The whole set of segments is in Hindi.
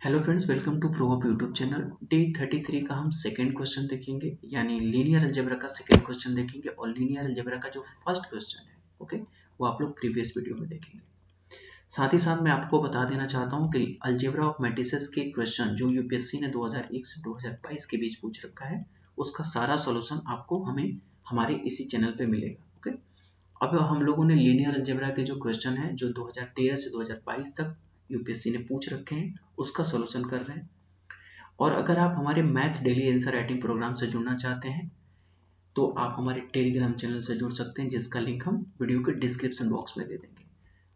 Hello friends, welcome to Prohub YouTube channel. Day 33 का हम सेकंड क्वेश्चन देखेंगे, यानी लीनियर अलजेब्रा का सेकंड क्वेश्चन देखेंगे। और लीनियर अलजेब्रा का जो फर्स्ट क्वेश्चन है, ओके, वो आप लोग प्रीवियस वीडियो में देखेंगे। साथ ही साथ मैं आपको बता देना चाहता हूँ कि अलजेब्रा ऑफ मैट्रिसेस के क्वेश्चन जो यूपीएससी ने 2001 से 2022 के बीच पूछ रखा है, उसका सारा सोल्यूशन आपको हमारे इसी चैनल पे मिलेगा। ओके, अब हम लोगों ने लीनियर अलजेब्रा के जो क्वेश्चन है जो 2013 से 2022 तक यूपीएससी ने पूछ रखे हैं, उसका सॉल्यूशन कर रहे हैं। और अगर आप हमारे math daily answer writing program से जुड़ना चाहते हैं तो आप हमारे टेलीग्राम चैनल से जुड़ सकते हैं, जिसका लिंक हम वीडियो के डिस्क्रिप्शन बॉक्स में दे देंगे।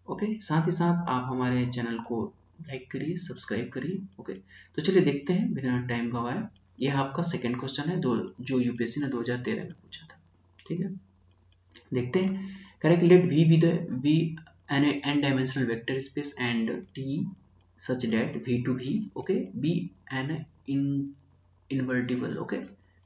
ओके, साथ ही साथ आप हमारे चैनल को लाइक करिए, सब्सक्राइब करिए। ओके, तो चलिए देखते हैं बिना टाइम गवाए। यह आपका सेकेंड क्वेश्चन है जो यूपीएससी ने 2013 में पूछा था। ठीक है, देखते हैं। Correct, let we be the an n dimensional vector space and t such that v to v, okay, be an invertible, okay,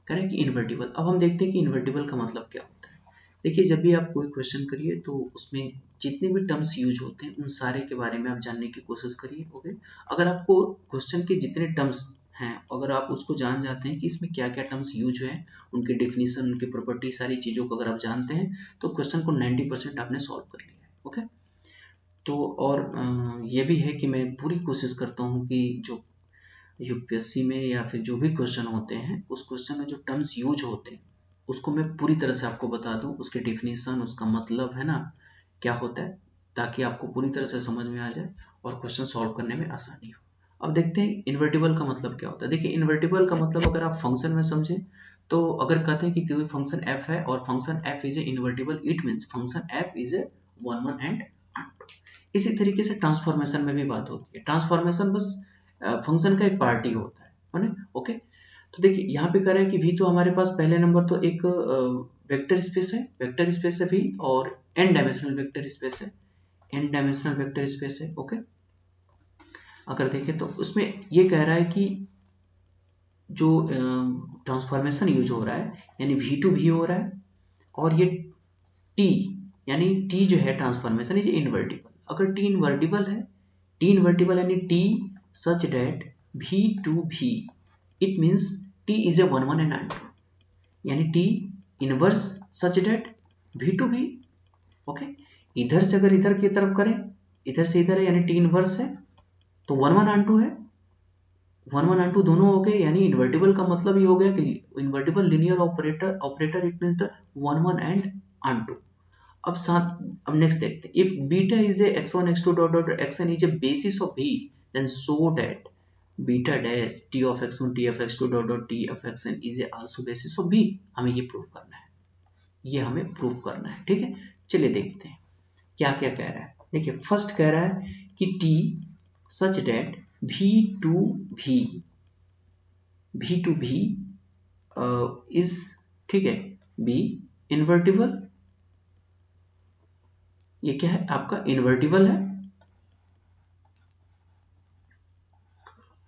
correct, invertible. अब हम देखते हैं कि इन्वर्टिबल का मतलब क्या होता है। देखिए, जब भी आप कोई क्वेश्चन करिए तो उसमें जितने भी टर्म्स यूज होते हैं उन सारे के बारे में आप जानने की कोशिश करिए। ओके, अगर आपको क्वेश्चन के जितने टर्म्स हैं, अगर आप उसको जान जाते हैं कि इसमें क्या क्या टर्म्स यूज हैं, उनके डेफिनेशन, उनकी प्रॉपर्टी, सारी चीज़ों को अगर आप जानते हैं तो क्वेश्चन को 90% आपने सॉल्व कर लिया है। ओके, तो और ये भी है कि मैं पूरी कोशिश करता हूँ कि जो यूपीएससी में या फिर जो भी क्वेश्चन होते हैं, उस क्वेश्चन में जो टर्म्स यूज होते हैं उसको मैं पूरी तरह से आपको बता दूं, उसके डेफिनेशन, उसका मतलब है ना क्या होता है, ताकि आपको पूरी तरह से समझ में आ जाए और क्वेश्चन सॉल्व करने में आसानी हो। अब देखते हैं इन्वर्टिबल का मतलब क्या होता है। देखिए, इन्वर्टिबल का मतलब अगर आप फंक्शन में समझें तो अगर कहते हैं कि कोई फंक्शन f है और function f is a invertible, it means function f is a one one and unto. इसी तरीके से ट्रांसफॉर्मेशन में भी बात होती है। ट्रांसफॉर्मेशन बस फंक्शन का एक पार्ट ही होता है ना। ओके, तो देखिए यहाँ पे कह रहा है कि v तो हमारे पास पहले नंबर तो एक वेक्टर स्पेस है, वेक्टर स्पेस है v, और n डायमेंशनल वेक्टर स्पेस है, n डायमेंशनल वेक्टर स्पेस है। ओके, अगर देखें तो उसमें ये कह रहा है कि जो ट्रांसफॉर्मेशन यूज हो रहा है यानी v टू v हो रहा है, और ये t यानी t जो है ट्रांसफॉर्मेशन इज इन्वर्टिबल। अगर t इन्वर्टिबल है, t इन्वर्टिबल यानी t such that v to v, it means t is a one one and n2, यानी t inverse such that v to v। Okay, इधर से अगर इधर की तरफ करें, इधर से इधर है यानी t इनवर्स है, तो वन वन n2 है, वन वन n2 दोनों हो गए, यानी इन्वर्टिबल का मतलब ये हो गया कि invertible linear operator it means the one one and n2। अब नेक्स्ट देखते हैं, if beta is a x1 x2 dot dot xn is a basis of v, then so that beta dash t of x1 t of x2 dot dot t of xn is a also basis of v। हमें ये प्रूव करना है, ये हमें प्रूव करना है। ठीक है, चलिए देखते हैं क्या क्या कह रहा है। देखिए, फर्स्ट कह रहा है कि t such that v to v, v to v is, ठीक है, b इन्वर्टिबल। ये क्या है आपका, इन्वर्टिबल है।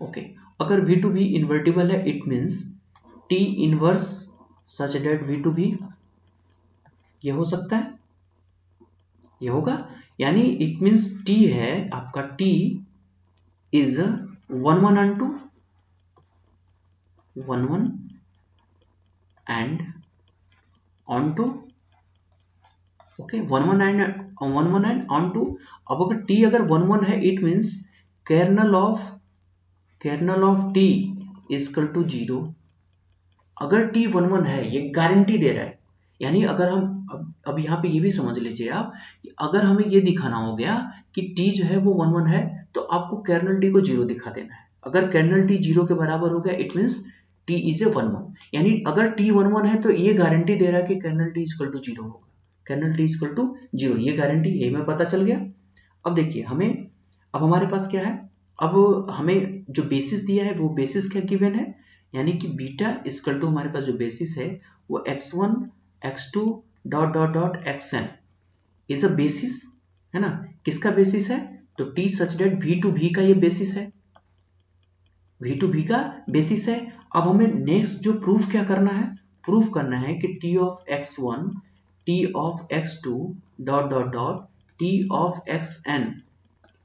ओके, अगर v टू v इन्वर्टिबल है, it means t inverse such that v to v, ये हो सकता है, ये होगा, यानी इट मीन्स t है आपका, t is one one and to, one one and onto. Okay, one one and onto. अब अगर t अगर वन वन है, it means kernel of t is equal to 0। अगर t वन वन है, ये गारंटी दे रहा है, यानी अगर हम अब यहाँ पे ये भी समझ लीजिए आप कि अगर हमें ये दिखाना हो गया कि t जो है वो वन वन है, तो आपको कर्नल t को 0 दिखा देना है। अगर कर्नल t 0 के बराबर हो गया, it means t is a one one, यानी अगर t वन वन है तो ये गारंटी दे रहा है कि कर्नल t इजकल टू 0 होगा, कर्नल t इजकल टू 0, ये गारंटी ये हमें पता चल गया। अब देखिए अब हमारे पास क्या है, अब हमें जो बेसिस दिया है वो बेसिस क्या गिवन है, यानी कि बीटा इजकल टू हमारे पास जो बेसिस है वो x1 x2 dot dot dot xn is a basis, है ना। किसका बेसिस है, तो t such that v to v का ये बेसिस है, v टू v का बेसिस है। अब हमें नेक्स्ट जो प्रूफ क्या करना है, प्रूफ करना है कि t of x1 t of x2 dot dot dot t of xn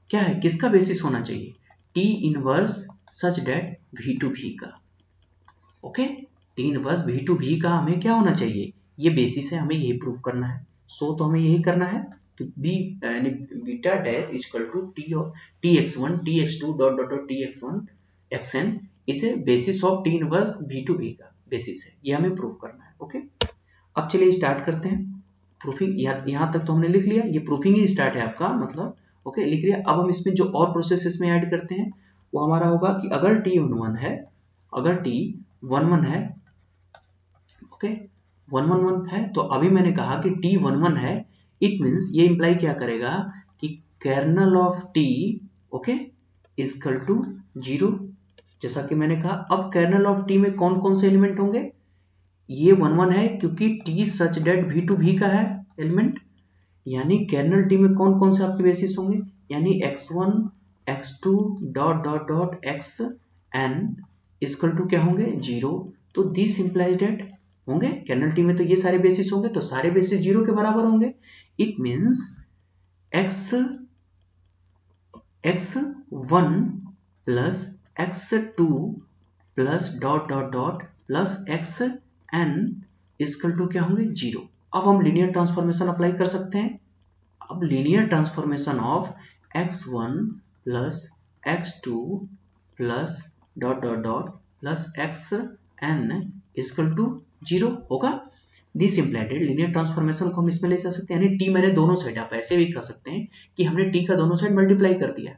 क्या है, किसका बेसिस होना चाहिए, t inverse such that v to v का, okay, T inverse v to v का हमें क्या होना चाहिए, ये बेसिस है, हमें यही प्रूव करना है। सो तो हमें यही करना है कि b यानी beta dash equal to T X one T X two dot dot dot T X one X N, इसे basis of T inverse v to v का बेसिस है, ये हमें प्रूव करना है। ओके, अब चलिए स्टार्ट करते हैं प्रूफिंग। यहाँ तक तो हमने लिख लिया, ये प्रूफिंग ही स्टार्ट है आपका मतलब, ओके लिख लिया। अब हम इसमें जो और प्रोसेस इसमें ऐड करते हैं वो हमारा होगा कि अगर t11 है, अगर t11 है, ओके 111 है, तो अभी मैंने कहा कि t11 है, इट मींस ये इंप्लाई क्या करेगा कि kernel of t, okay, equal to 0, जैसा कि मैंने कहा। अब कर्नल ऑफ t में कौन कौन से एलिमेंट होंगे, ये 11 है क्योंकि t such that v to v का है एलिमेंट, यानी कर्नल t में कौन कौन से आपके बेसिस होंगे, यानी x1 x2 dot dot dot xn equal to क्या होंगे 0, तो दिस इंप्लाइज डेट होंगे कर्नल t में तो ये सारे बेसिस होंगे, तो सारे बेसिस 0 के बराबर होंगे। It means x1 plus x2 plus dot dot dot plus xn equal to क्या होंगे 0। अब हम लीनियर ट्रांसफॉर्मेशन अप्लाई कर सकते हैं। अब linear transformation of x1 plus x2 plus dot dot dot plus xn equal to 0 होगा। दिस इम्प्लाइड लीनियर ट्रांसफॉर्मेशन को हम इसमें ले जा सकते हैं, यानी t मैंने दोनों साइड, आप ऐसे भी कर सकते हैं कि हमने t का दोनों साइड मल्टीप्लाई कर दिया।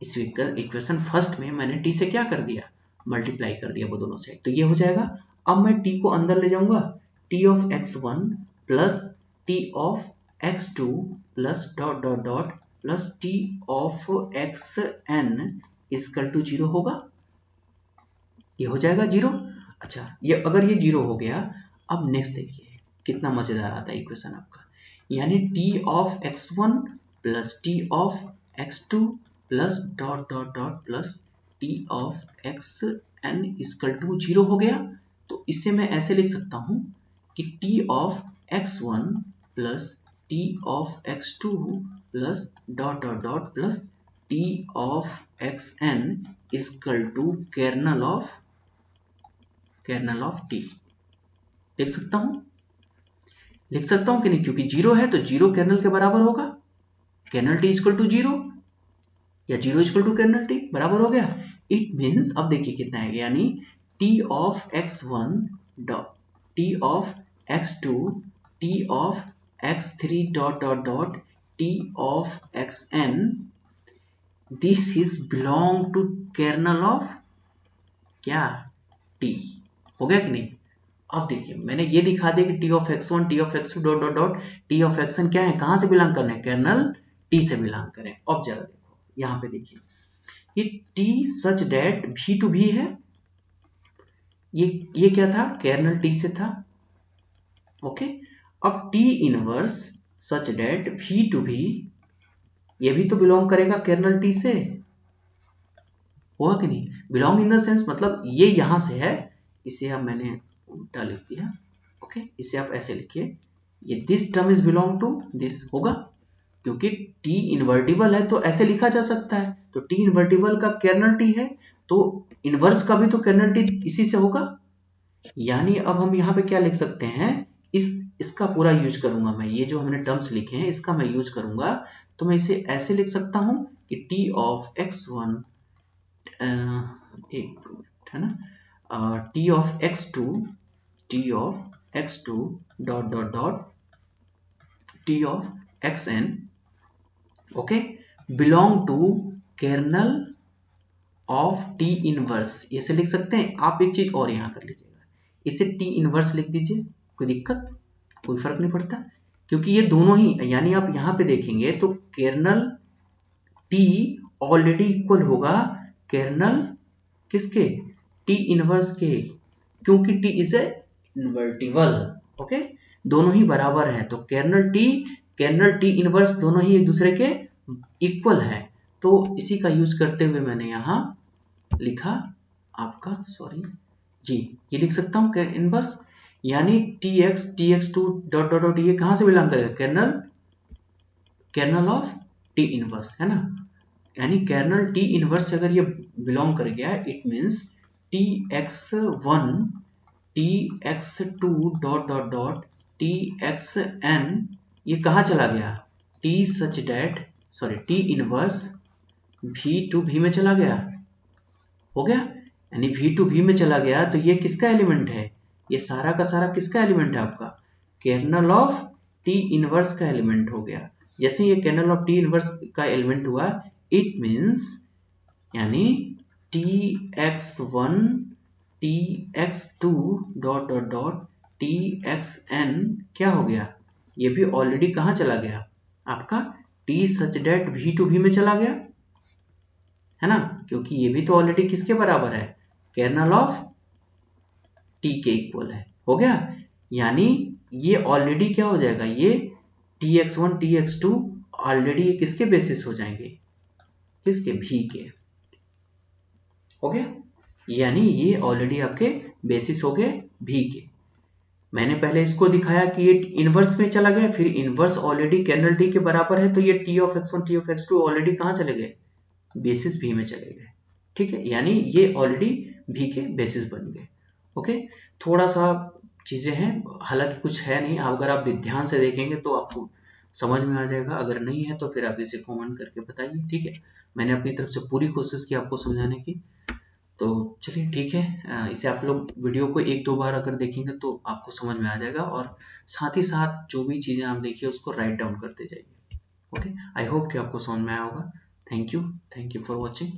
इस इक्वेशन फर्स्ट में मैंने t से क्या कर दिया, मल्टीप्लाई कर दिया वो दोनों साइड, तो ये हो जाएगा। अब मैं t को अंदर ले जाऊंगा, t of x1 plus t of x2 plus dot dot dot plus t of xn equal to 0 होगा, ये हो जाएगा 0। अच्छा, ये अगर ये 0 हो गया, अब नेक्स्ट देखिए कितना मजेदार आता है इक्वेशन आपका, यानी t of x1 plus t of x2 plus dot dot dot plus t of xn equal to 0 हो गया। तो इसे मैं ऐसे लिख सकता हूं कि t of x1 plus t of x2 plus dot dot dot plus t of xn equal to kernel of t। लिख सकता हूं कि नहीं, क्योंकि 0 है तो 0 कर्नल के बराबर होगा, कर्नल t इक्वल टू 0 या 0 इक्वल टू कर्नल t बराबर हो गया। इट मींस अब देखिए कितना है, यानी t of x1 t of x2 t of x3 dot dot dot t of xn, this is belong to kernel of क्या t, हो गया कि नहीं। अब देखिए मैंने ये दिखा दिया कि t of x1 t of x2 dot dot dot t of xn क्या है, कहां से बिलोंग करने हैं, कर्नल t से बिलोंग करें। अब जरा देखो यहाँ पे देखिए, ये t such that v to v है, ये क्या था, कर्नल t से था, ओके। अब t inverse such that v to v, ये भी तो बिलोंग करेगा कर्नल t से, होगा कि नहीं। बिलोंग इन द सेंस मतलब ये यहां से है, इसे अब मैंने उल्टा लिख दिया, ओके। इसे आप ऐसे लिखिए, ये this term is belong to this होगा, क्योंकि t इन्वर्टिबल है तो ऐसे लिखा जा सकता है, तो t इन्वर्टिबल का कर्नल t है तो इनवर्स का भी तो कर्नल t इसी से होगा। यानी अब हम यहाँ पे क्या लिख सकते हैं, इसका पूरा यूज करूंगा मैं, ये जो हमने टर्म्स लिखे हैं इसका मैं यूज करूंगा, तो मैं इसे ऐसे लिख सकता हूं कि t ऑफ x1 एक मिनट है ना, t of x2 dot dot dot t of xn, okay, belong to kernel of t inverse, ऐसे लिख सकते हैं। आप एक चीज और यहां कर लीजिएगा, इसे t इनवर्स लिख दीजिए, कोई दिक्कत, कोई फर्क नहीं पड़ता, क्योंकि ये दोनों ही, यानी आप यहां पे देखेंगे तो कर्नल t ऑलरेडी इक्वल होगा कर्नल किसके, t इनवर्स के, क्योंकि t is A invertible, okay, दोनों ही बराबर हैं, तो कर्नल t इनवर्स दोनों ही एक दूसरे के इक्वल है। तो इसी का यूज करते हुए मैंने यहां लिखा आपका, सॉरी जी, ये लिख सकता हूं इनवर्स, यानी tx2 डॉट डॉट डॉट, ये कहां से बिलोंग करेगा, कर्नल ऑफ t इनवर्स, है ना, यानी कर्नल टी इनवर्स अगर ये बिलोंग कर गया, it means T X one T X two dot dot dot T X N ये कहाँ चला गया, T such that sorry T inverse v to v में चला गया, हो गया। यानी v टू v में चला गया तो ये किसका एलिमेंट है, ये सारा का सारा किसका एलिमेंट है, आपका कर्नल ऑफ टी इनवर्स का एलिमेंट हो गया। जैसे ये कर्नल ऑफ टी इनवर्स का एलिमेंट हुआ, इट मीन्स यानी T X one T X two dot dot dot T X N क्या हो गया, ये भी ऑलरेडी कहाँ चला गया, आपका T such that v to v में चला गया, है ना, क्योंकि ये भी तो ऑलरेडी किसके बराबर है, कर्नल ऑफ टी के इक्वल है, हो गया। यानी ये ऑलरेडी क्या हो जाएगा, ये T X one T X two already ये किसके बेसिस हो जाएंगे, किसके, भी के, हो गया। यानी ये ऑलरेडी आपके बेसिस हो गए भी के। मैंने पहले इसको दिखाया कि ये इनवर्स में चला गया, फिर इनवर्स ऑलरेडी कर्नल टी के बराबर है, तो ये T of X one T of X two already कहाँ चले गए, बेसिस भी में चले गए, ठीक है। यानी ये ऑलरेडी भी के बेसिस बन गए, ओके। थोड़ा सा चीजें हैं, हालांकि कुछ है नहीं, अगर आप ध्यान से देखेंगे तो आपको समझ में आ जाएगा, अगर नहीं है तो फिर आप इसे कमेंट करके बताइए, ठीक है। मैंने अपनी तरफ से पूरी कोशिश की आपको समझाने की, तो चलिए ठीक है। इसे आप लोग वीडियो को एक दो बार अगर देखेंगे तो आपको समझ में आ जाएगा, और साथ ही साथ जो भी चीज़ें आप देखिए उसको राइट डाउन करते जाइए, ओके। आई होप कि आपको समझ में आया होगा। Thank you for watching.